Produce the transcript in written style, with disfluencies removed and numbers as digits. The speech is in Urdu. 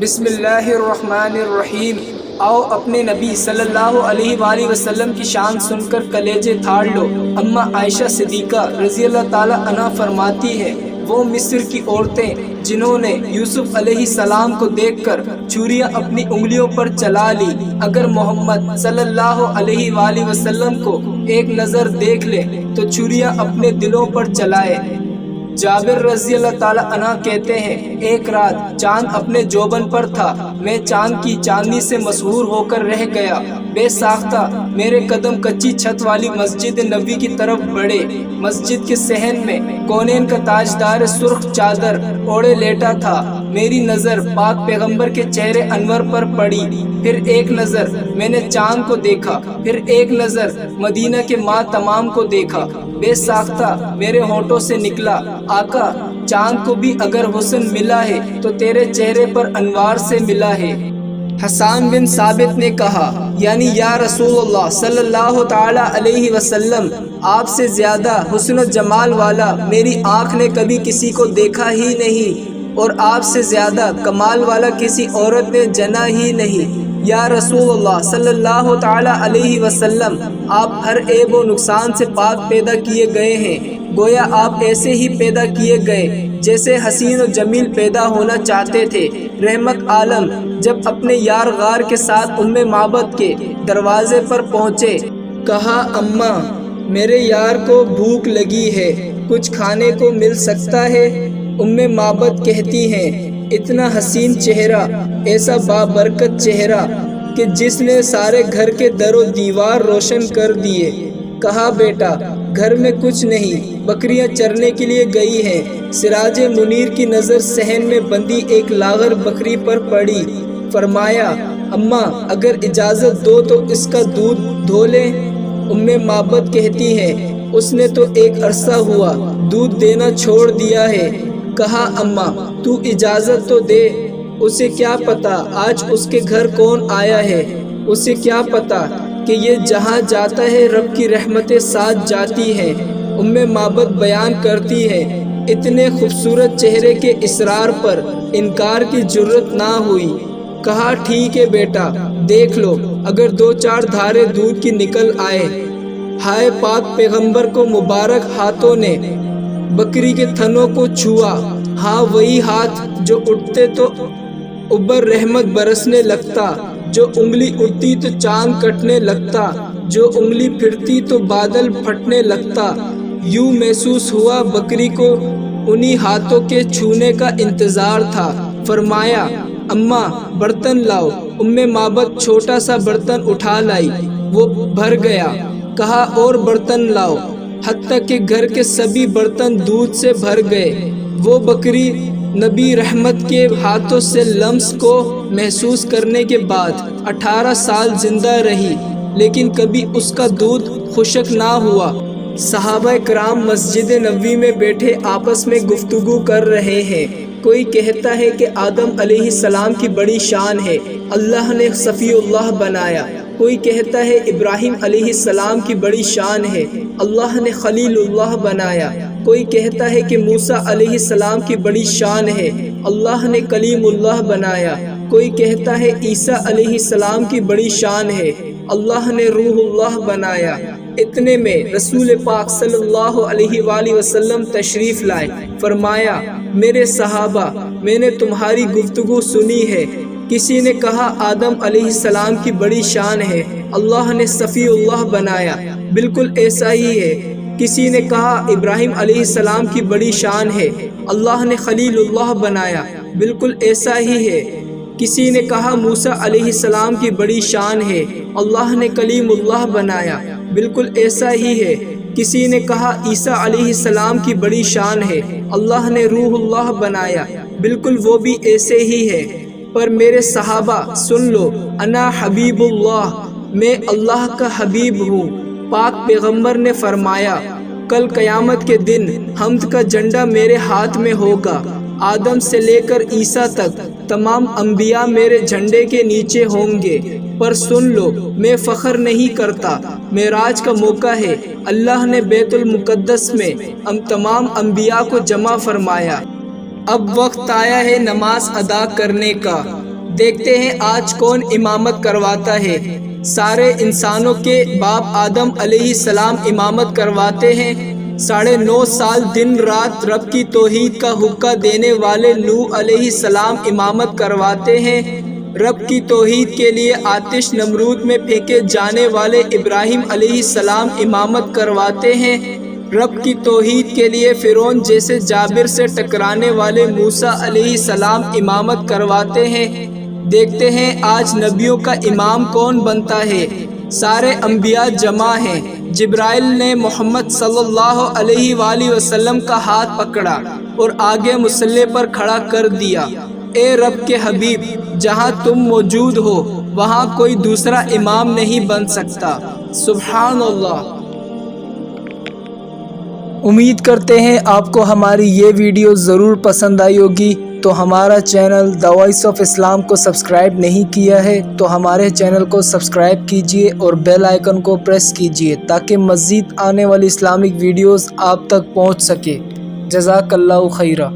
بسم اللہ الرحمن الرحیم۔ آؤ اپنے نبی صلی اللہ علیہ وآلہ وسلم کی شان سن کر کلیجے تھاڑ لو۔ اما عائشہ صدیقہ رضی اللہ تعالی عنہ فرماتی ہے، وہ مصر کی عورتیں جنہوں نے یوسف علیہ السلام کو دیکھ کر چھریاں اپنی انگلیوں پر چلا لی، اگر محمد صلی اللہ علیہ وآلہ وسلم کو ایک نظر دیکھ لے تو چھریاں اپنے دلوں پر چلائے۔ جابر رضی اللہ تعالیٰ عنہ کہتے ہیں، ایک رات چاند اپنے جوبن پر تھا، میں چاند کی چاندنی سے مسحور ہو کر رہ گیا، بے ساختہ میرے قدم کچی چھت والی مسجد نبوی کی طرف بڑھے۔ مسجد کے صحن میں کونین کا تاجدار سرخ چادر اوڑھے لیٹا تھا، میری نظر پاک پیغمبر کے چہرے انور پر پڑی، پھر ایک نظر میں نے چاند کو دیکھا، پھر ایک نظر مدینہ کے ماہ تمام کو دیکھا، بے ساختہ میرے ہونٹوں سے نکلا، آقا چاند کو بھی اگر حسن ملا ہے تو تیرے چہرے پر انوار سے ملا ہے۔ حسان بن ثابت نے کہا، یعنی یا رسول اللہ صلی اللہ تعالی علیہ وسلم، آپ سے زیادہ حسن و جمال والا میری آنکھ نے کبھی کسی کو دیکھا ہی نہیں، اور آپ سے زیادہ کمال والا کسی عورت نے جنا ہی نہیں۔ یا رسول اللہ صلی اللہ تعالی علیہ وسلم، آپ ہر عیب و نقصان سے پاک پیدا کیے گئے ہیں، گویا آپ ایسے ہی پیدا کیے گئے جیسے حسین و جمیل پیدا ہونا چاہتے تھے۔ رحمت عالم جب اپنے یار غار کے ساتھ معبد کے دروازے پر پہنچے، کہا، اماں میرے یار کو بھوک لگی ہے، کچھ کھانے کو مل سکتا ہے؟ معبد کہتی ہیں، اتنا حسین چہرہ، ایسا بابرکت چہرہ کہ جس نے سارے گھر کے در و دیوار روشن کر دیے۔ کہا، بیٹا گھر میں کچھ نہیں، بکریاں چرنے کے لیے گئی ہیں۔ سراج منیر کی نظر صحن میں بندی ایک لاغر بکری پر پڑی، فرمایا، اماں اگر اجازت دو تو اس کا دودھ دھو لیں۔ معبد کہتی ہیں، اس نے تو ایک عرصہ ہوا دودھ دینا چھوڑ دیا ہے۔ کہا، اماں تو اجازت تو دے، اسے کیا پتا آج اس کے گھر کون آیا ہے، اسے کیا پتا کہ یہ جہاں جاتا ہے رب کی رحمتیں ساتھ جاتی ہیں۔ معبد بیان کرتی ہے، اتنے خوبصورت چہرے کے اصرار پر انکار کی جرت نہ ہوئی۔ کہا، ٹھیک ہے بیٹا، دیکھ لو، اگر 2-4 دھارے دودھ کی نکل آئے۔ ہائے پاک پیغمبر کو مبارک ہاتھوں نے بکری کے تھنوں کو چھوا، ہاں وہی ہاتھ جو اٹھتے تو اوپر رحمت برسنے لگتا، جو انگلی اٹھتی تو چاند کٹنے لگتا، جو انگلی پھرتی تو بادل پھٹنے لگتا۔ یوں محسوس ہوا بکری کو انہی ہاتھوں کے چھونے کا انتظار تھا۔ فرمایا، اماں برتن لاؤ۔ معبد چھوٹا سا برتن اٹھا لائی، وہ بھر گیا۔ کہا، اور برتن لاؤ، حتیٰ کہ گھر کے سبھی برتن دودھ سے بھر گئے۔ وہ بکری نبی رحمت کے ہاتھوں سے لمس کو محسوس کرنے کے بعد 18 سال زندہ رہی، لیکن کبھی اس کا دودھ خشک نہ ہوا۔ صحابہ کرام مسجد نبوی میں بیٹھے آپس میں گفتگو کر رہے ہیں۔ کوئی کہتا ہے کہ آدم علیہ السلام کی بڑی شان ہے، اللہ نے صفی اللہ بنایا۔ کوئی کہتا ہے ابراہیم علیہ السلام کی بڑی شان ہے، اللہ نے خلیل اللہ بنایا۔ کوئی کہتا ہے کہ موسیٰ علیہ السلام کی بڑی شان ہے، اللہ نے کلیم اللہ بنایا۔ کوئی کہتا ہے عیسیٰ علیہ السلام کی بڑی شان ہے، اللہ نے روح اللہ بنایا۔ اتنے میں رسول پاک صلی اللہ علیہ وآلہ وسلم تشریف لائے۔ فرمایا، میرے صحابہ، میں نے تمہاری گفتگو سنی ہے۔ کسی نے کہا آدم علیہ السلام کی بڑی شان ہے، اللہ نے صفی اللہ بنایا، بالکل ایسا ہی ہے۔ کسی نے کہا ابراہیم علیہ السلام کی بڑی شان ہے، اللہ نے خلیل اللہ بنایا، بالکل ایسا ہی ہے۔ کسی نے کہا موسیٰ علیہ السلام کی بڑی شان ہے، اللہ نے کلیم اللہ بنایا، بالکل ایسا ہی ہے۔ کسی نے کہا عیسیٰ علیہ السلام کی بڑی شان ہے، اللہ نے روح اللہ بنایا، بالکل وہ بھی ایسے ہی ہے۔ پر میرے صحابہ سن لو، انا حبیب اللہ، میں اللہ کا حبیب ہوں۔ پاک پیغمبر نے فرمایا، کل قیامت کے دن حمد کا جھنڈا میرے ہاتھ میں ہوگا، آدم سے لے کر عیسیٰ تک تمام انبیاء میرے جھنڈے کے نیچے ہوں گے۔ پر سن لو، میں فخر نہیں کرتا، معراج کا موقع ہے، اللہ نے بیت المقدس میں تمام انبیاء کو جمع فرمایا۔ اب وقت آیا ہے نماز ادا کرنے کا۔ دیکھتے ہیں آج کون امامت کرواتا ہے۔ سارے انسانوں کے باپ آدم علیہ السلام امامت کرواتے ہیں۔ 9.5 سال دن رات رب کی توحید کا حقہ دینے والے نوح علیہ السلام امامت کرواتے ہیں۔ رب کی توحید کے لیے آتش نمرود میں پھینکے جانے والے ابراہیم علیہ السلام امامت کرواتے ہیں۔ رب کی توحید کے لیے فرعون جیسے جابر سے ٹکرانے والے موسیٰ علیہ السلام امامت کرواتے ہیں۔ دیکھتے ہیں آج نبیوں کا امام کون بنتا ہے۔ سارے انبیاء جمع ہیں۔ جبرائیل نے محمد صلی اللہ علیہ وآلہ وسلم کا ہاتھ پکڑا اور آگے مصلی پر کھڑا کر دیا۔ اے رب کے حبیب، جہاں تم موجود ہو وہاں کوئی دوسرا امام نہیں بن سکتا۔ سبحان اللہ۔ امید کرتے ہیں آپ کو ہماری یہ ویڈیو ضرور پسند آئی ہوگی۔ تو ہمارا چینل دا وائس آف اسلام کو سبسکرائب نہیں کیا ہے تو ہمارے چینل کو سبسکرائب کیجئے اور بیل آئیکن کو پریس کیجئے تاکہ مزید آنے والی اسلامک ویڈیوز آپ تک پہنچ سکے۔ جزاک اللہ خیرہ۔